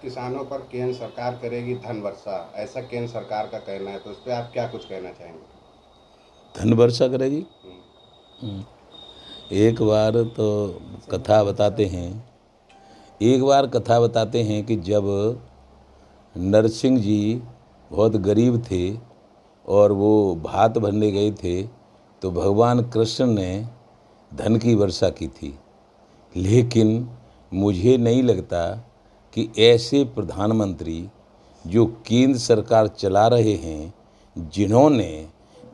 किसानों पर केंद्र सरकार करेगी धन वर्षा, ऐसा केंद्र सरकार का कहना है, तो उस पर आप क्या कुछ कहना चाहेंगे? धन वर्षा करेगी। एक बार तो कथा बताते हैं, एक बार कथा बताते हैं कि जब नरसिंह जी बहुत गरीब थे और वो भात भरने गए थे तो भगवान कृष्ण ने धन की वर्षा की थी। लेकिन मुझे नहीं लगता कि ऐसे प्रधानमंत्री जो केंद्र सरकार चला रहे हैं, जिन्होंने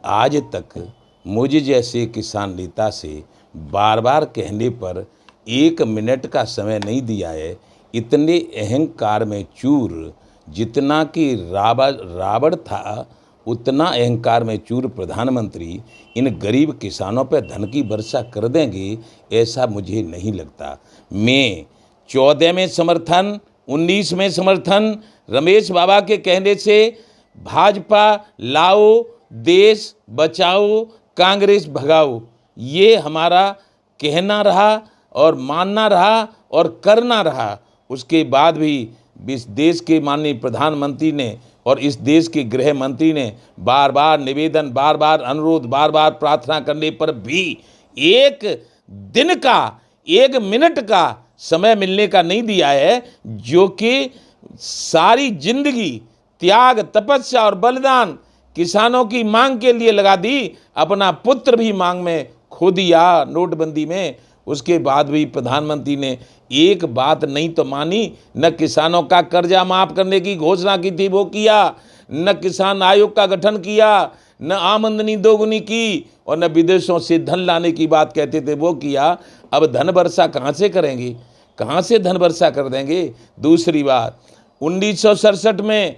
आज तक मुझ जैसे किसान नेता से बार बार कहने पर 1 मिनट का समय नहीं दिया है, इतने अहंकार में चूर, जितना कि रावण था उतना अहंकार में चूर प्रधानमंत्री इन गरीब किसानों पर धन की वर्षा कर देंगे, ऐसा मुझे नहीं लगता। मैं 14 में समर्थन, 19 में समर्थन, रमेश बाबा के कहने से भाजपा लाओ, देश बचाओ, कांग्रेस भगाओ, ये हमारा कहना रहा और मानना रहा और करना रहा। उसके बाद भी इस देश के माननीय प्रधानमंत्री ने और इस देश के गृह मंत्री ने बार बार निवेदन, बार बार अनुरोध, बार बार प्रार्थना करने पर भी 1 दिन का, 1 मिनट का समय मिलने का नहीं दिया है, जो कि सारी जिंदगी त्याग, तपस्या और बलिदान किसानों की मांग के लिए लगा दी। अपना पुत्र भी मांग में खो दिया नोटबंदी में। उसके बाद भी प्रधानमंत्री ने एक बात नहीं तो मानी, न किसानों का कर्जा माफ करने की घोषणा की थी वो किया, न किसान आयोग का गठन किया, न आमदनी दोगुनी की, और न विदेशों से धन लाने की बात कहते थे वो किया। अब धन वर्षा कहाँ से करेंगे, कहाँ से धन वर्षा कर देंगे? दूसरी बात, 1967 में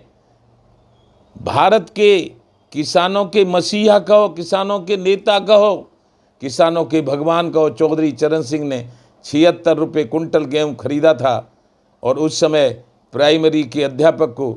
भारत के किसानों के मसीहा कहो, किसानों के नेता कहो, किसानों के भगवान कहो, चौधरी चरण सिंह ने 76 रुपये कुंटल गेहूँ खरीदा था और उस समय प्राइमरी के अध्यापक को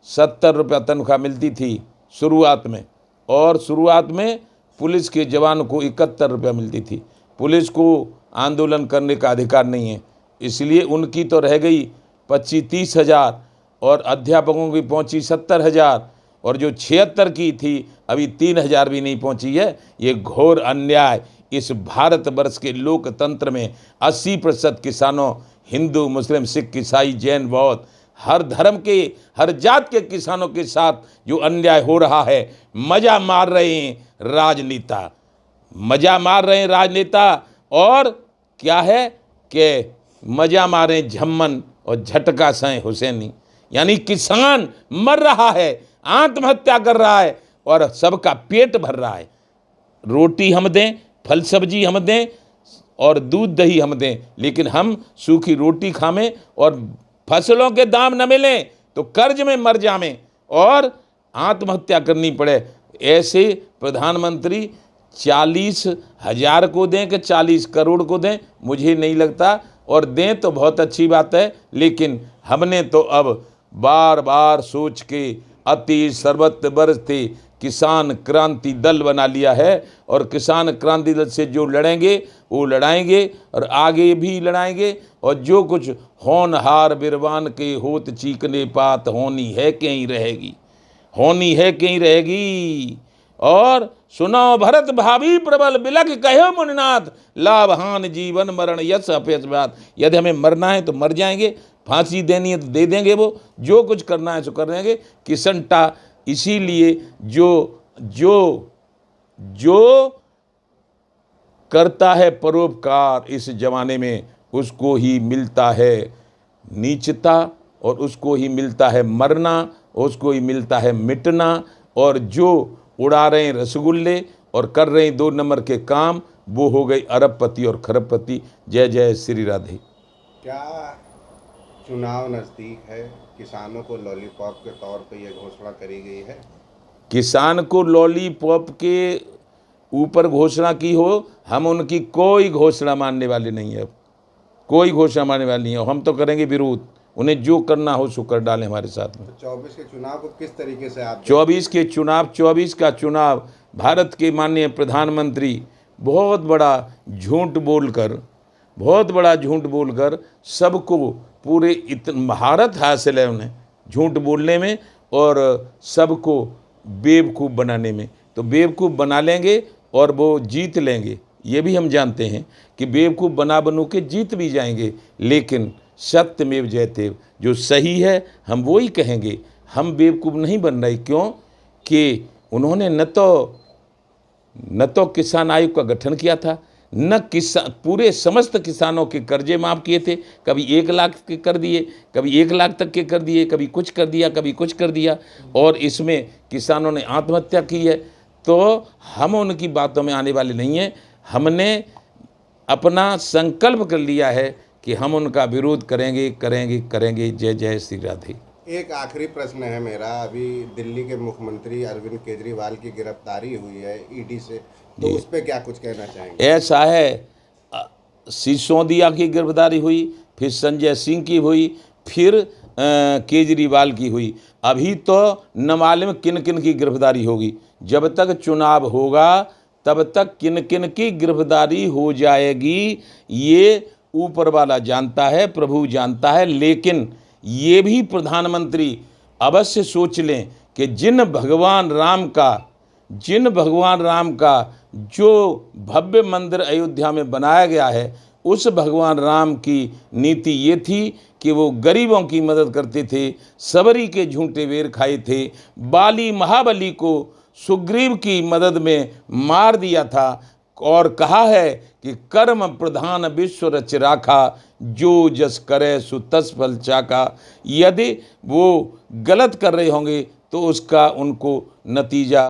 70 रुपये तनख्वाह मिलती थी शुरुआत में, और शुरुआत में पुलिस के जवान को 71 रुपये मिलती थी। पुलिस को आंदोलन करने का अधिकार नहीं है, इसलिए उनकी तो रह गई 25-30 हज़ार और अध्यापकों की पहुंची 70,000, और जो 76 की थी अभी 3,000 भी नहीं पहुंची है। ये घोर अन्याय इस भारतवर्ष के लोकतंत्र में 80% किसानों, हिंदू, मुस्लिम, सिख, ईसाई, जैन, बौद्ध, हर धर्म के, हर जात के किसानों के साथ जो अन्याय हो रहा है, मजा मार रहे हैं राजनेता, मजा मार रहे हैं राजनेता। और क्या है कि मजा मारे झम्मन और झटका सहे हुसैनी, यानी किसान मर रहा है, आत्महत्या कर रहा है और सबका पेट भर रहा है। रोटी हम दें, फल सब्जी हम दें और दूध दही हम दें, लेकिन हम सूखी रोटी खावें और फसलों के दाम न मिलें तो कर्ज में मर जावें और आत्महत्या करनी पड़े। ऐसे प्रधानमंत्री 40,000 को दें कि 40 करोड़ को दें, मुझे नहीं लगता, और दें तो बहुत अच्छी बात है, लेकिन हमने तो अब बार बार सोच के अति सर्वत्र बरसते किसान क्रांति दल बना लिया है, और किसान क्रांति दल से जो लड़ेंगे वो लड़ाएंगे और आगे भी लड़ाएंगे। और जो कुछ होनहार बिरवान के होत चीकने पात होनी है कहीं रहेगी, होनी है कहीं रहेगी। और सुनाओ भरत भाभी प्रबल बिलख कहो मुनिनाथ, लाभ हान जीवन मरण यश अपेश बात। यदि हमें मरना है तो मर जाएंगे, फांसी देनी है तो दे देंगे, वो जो कुछ करना है सो कर देंगे। किसनटा इसीलिए जो करता है परोपकार इस जमाने में, उसको ही मिलता है नीचता और उसको ही मिलता है मरना, उसको ही मिलता है मिटना। और जो उड़ा रहे हैं रसगुल्ले और कर रहे हैं 2 नंबर के काम, वो हो गई अरबपति और खरबपति। जय जय श्री राधे। क्या चुनाव नज़दीक है, किसानों को लॉलीपॉप के तौर पे ये घोषणा करी गई है? किसान को लॉलीपॉप के ऊपर घोषणा की हो, हम उनकी कोई घोषणा मानने वाले नहीं है, कोई घोषणा मानने वाले नहीं है। हम तो करेंगे विरोध, उन्हें जो करना हो सो कर डालें हमारे साथ में। तो 24 के चुनाव को किस तरीके से आप 24 का चुनाव भारत के माननीय प्रधानमंत्री बहुत बड़ा झूठ बोलकर बहुत बड़ा झूठ बोलकर सबको पूरे महारत हासिल है उन्हें झूठ बोलने में और सबको बेवकूफ़ बनाने में। तो बेवकूफ़ बना लेंगे और वो जीत लेंगे, ये भी हम जानते हैं कि बेवकूफ़ बनू के जीत भी जाएंगे, लेकिन सत्यमेव जयते, जो सही है हम वो ही कहेंगे। हम बेवकूफ़ नहीं बन रहे, क्यों कि उन्होंने न तो किसान आयोग का गठन किया था, न पूरे समस्त किसानों के कर्जे माफ़ किए थे। कभी 1 लाख के कर दिए, कभी 1 लाख तक के कर दिए, कभी कुछ कर दिया, कभी कुछ कर दिया, और इसमें किसानों ने आत्महत्या की है। तो हम उनकी बातों में आने वाले नहीं हैं। हमने अपना संकल्प कर लिया है कि हम उनका विरोध करेंगे करेंगे करेंगे। जय जय श्री राधे। एक आखिरी प्रश्न है मेरा। अभी दिल्ली के मुख्यमंत्री अरविंद केजरीवाल की गिरफ्तारी हुई है ईडी से, तो उस पर क्या कुछ कहना चाहेंगे? ऐसा है, सिसोदिया की गिरफ्तारी हुई, फिर संजय सिंह की हुई, फिर केजरीवाल की हुई। अभी तो न मालूम किन किन की गिरफ्तारी होगी। जब तक चुनाव होगा तब तक किन किन की गिरफ्तारी हो जाएगी, ये ऊपर वाला जानता है, प्रभु जानता है। लेकिन ये भी प्रधानमंत्री अवश्य सोच लें कि जिन भगवान राम का जो भव्य मंदिर अयोध्या में बनाया गया है, उस भगवान राम की नीति ये थी कि वो गरीबों की मदद करते थे, सबरी के झूठे वेर खाए थे, बाली महाबली को सुग्रीव की मदद में मार दिया था, और कहा है कि कर्म प्रधान विश्व रच राखा, जो जस करे सु तस फल चाका। यदि वो गलत कर रहे होंगे तो उसका उनको नतीजा